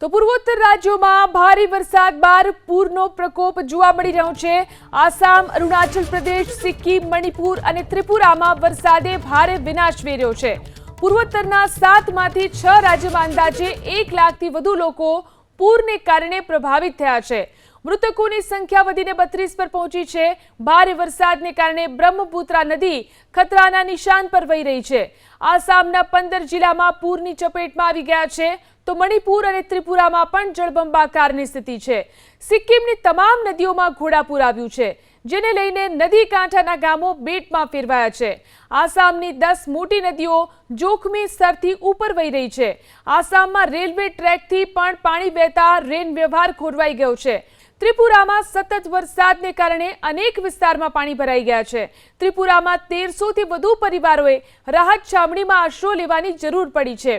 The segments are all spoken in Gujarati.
તો પૂર્વોત્તર રાજ્યોમાં ભારે વરસાદ બાદ પૂરનો પ્રકોપ જોવા મળી રહ્યો છે। આસામ, અરુણાચલ પ્રદેશ, સિક્કિમ, મણિપુર અને ત્રિપુરામાં વરસાદે ભારે વિનાશ વેર્યો છે। પૂર્વોત્તરના 7માંથી 6 રાજ્યોમાં અંદાજે 1 લાખથી વધુ લોકો પૂરને કારણે પ્રભાવિત થયા છે। મૃતકોની સંખ્યા વધીને 32 પર પહોંચી છે। ભારે વરસાદને કારણે બ્રહ્મપુત્રા નદી ખતરાના નિશાન પર વહી રહી છે। આસામના 15 જિલ્લામાં પૂરની ચપેટમાં આવી ગયા છે, તો મણિપુર અને ત્રિપુરામાં પણ જળબંબાકારની સ્થિતિ છે। સિક્કિમની તમામ નદીઓમાં ઘોડાપૂર આવ્યું છે, જેને લઈને નદી કાંઠાના ગામો બેટમાં ફેરવાયા છે। આસામની 10 મોટી નદીઓ જોખમી સ્તરથી ઉપર વહી રહી છે। આસામમાં રેલવે ટ્રેકથી પણ પાણી વહેતા રેલ વ્યવહાર ખોરવાઈ ગયો છે। ત્રિપુરામાં સતત વરસાદને કારણે અનેક વિસ્તારમાં પાણી ભરાઈ ગયા છે। ત્રિપુરામાં 1300થી વધુ પરિવારોએ રાહત છાવણીમાં આશરો લેવાની જરૂર પડી છે।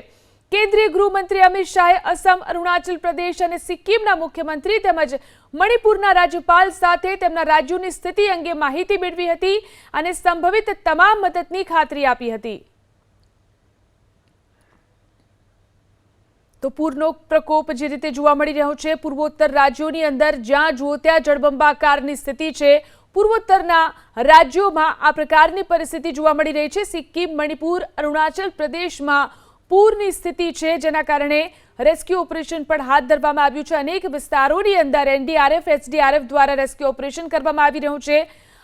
કેન્દ્રીય ગૃહમંત્રી અમિત શાહે અસમ, અરુણાચલ પ્રદેશ અને સિક્કિમના મુખ્યમંત્રી તેમજ મણિપુરના રાજ્યપાલ સાથે તેમના રાજ્યોની સ્થિતિ અંગે માહિતી મેળવી હતી અને સંભવિત તમામ મદદની ખાતરી આપી હતી। તો પૂરનો પ્રકોપ જે રીતે જોવા મળી રહ્યો છે પૂર્વોત્તર રાજ્યોની અંદર, જ્યાં જુઓ ત્યાં જળબંબાકારની સ્થિતિ છે। પૂર્વોત્તરના રાજ્યોમાં આ પ્રકારની પરિસ્થિતિ જોવા મળી રહી છે। સિક્કિમ, મણિપુર, અરુણાચલ પ્રદેશમાં પૂરની સ્થિતિ છે, જેના કારણે રેસ્ક્યુ ઓપરેશન પણ હાથ ધરવામાં આવ્યું છે। અનેક વિસ્તારોની અંદર એનડીઆરએફ, એસડીઆરએફ દ્વારા રેસ્ક્યુ ઓપરેશન કરવામાં આવી રહ્યું છે।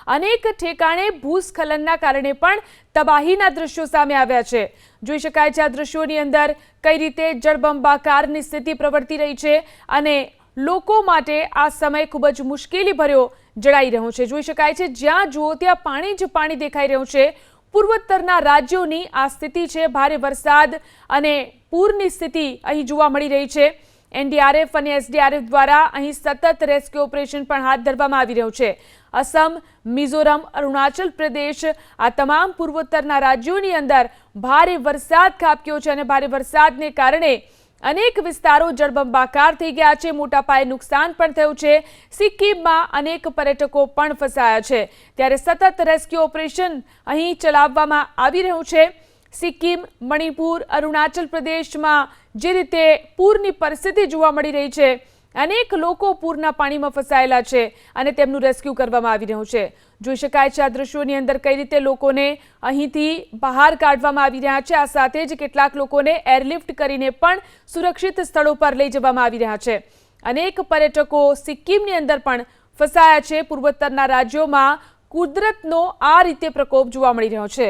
અનેક ઠેકાણે ભૂસ્ખલનના કારણે પણ તબાહીના દ્રશ્યો સામે આવ્યા છે। જોઈ શકાય છે આ દ્રશ્યોની અંદર કઈ રીતે જળબંબાકારની સ્થિતિ પ્રવર્તી રહી છે અને લોકો માટે આ સમય ખૂબ જ મુશ્કેલી ભર્યો જણાઈ રહ્યો છે। જોઈ શકાય છે જ્યાં જુઓ ત્યાં પાણી જ પાણી દેખાઈ રહ્યું છે। પૂર્વોત્તરના રાજ્યોની આ સ્થિતિ છે। ભારે વરસાદ અને પૂરની સ્થિતિ અહીં જોવા મળી રહી છે। એનડીઆરએફ અને એસડીઆરએફ દ્વારા અહીં સતત રેસ્ક્યુ ઓપરેશન પણ હાથ ધરવામાં આવી રહ્યું છે। અસમ, મિઝોરમ, અરુણાચલ પ્રદેશ આ તમામ પૂર્વોત્તરના રાજ્યોની અંદર ભારે વરસાદ ખાબક્યો છે અને ભારે વરસાદને કારણે અનેક વિસ્તારો જળબંબાકાર થઈ ગયા છે। મોટા પાયે નુકસાન પણ થયું છે। સિક્કિમમાં અનેક પર્યટકો પણ ફસાયા છે, ત્યારે સતત રેસ્ક્યુ ઓપરેશન અહીં ચલાવવામાં આવી રહ્યું છે। સિક્કિમ, મણિપુર, અરુણાચલ પ્રદેશમાં જે રીતે પૂરની પરિસ્થિતિ જોવા મળી રહી છે, અનેક લોકો પૂરના પાણીમાં ફસાયેલા છે અને તેમનું રેસ્ક્યુ કરવામાં આવી રહ્યું છે। જોઈ શકાય છે આ દ્રશ્યોની અંદર કઈ રીતે લોકોને અહીંથી બહાર કાઢવામાં આવી રહ્યા છે। આ સાથે જ કેટલાક લોકોને એરલિફ્ટ કરીને પણ સુરક્ષિત સ્થળો પર લઈ જવામાં આવી રહ્યા છે। અનેક પર્યટકો સિક્કિમની અંદર પણ ફસાયા છે। પૂર્વોત્તરના રાજ્યોમાં કુદરતનો આ રીતે પ્રકોપ જોવા મળી રહ્યો છે।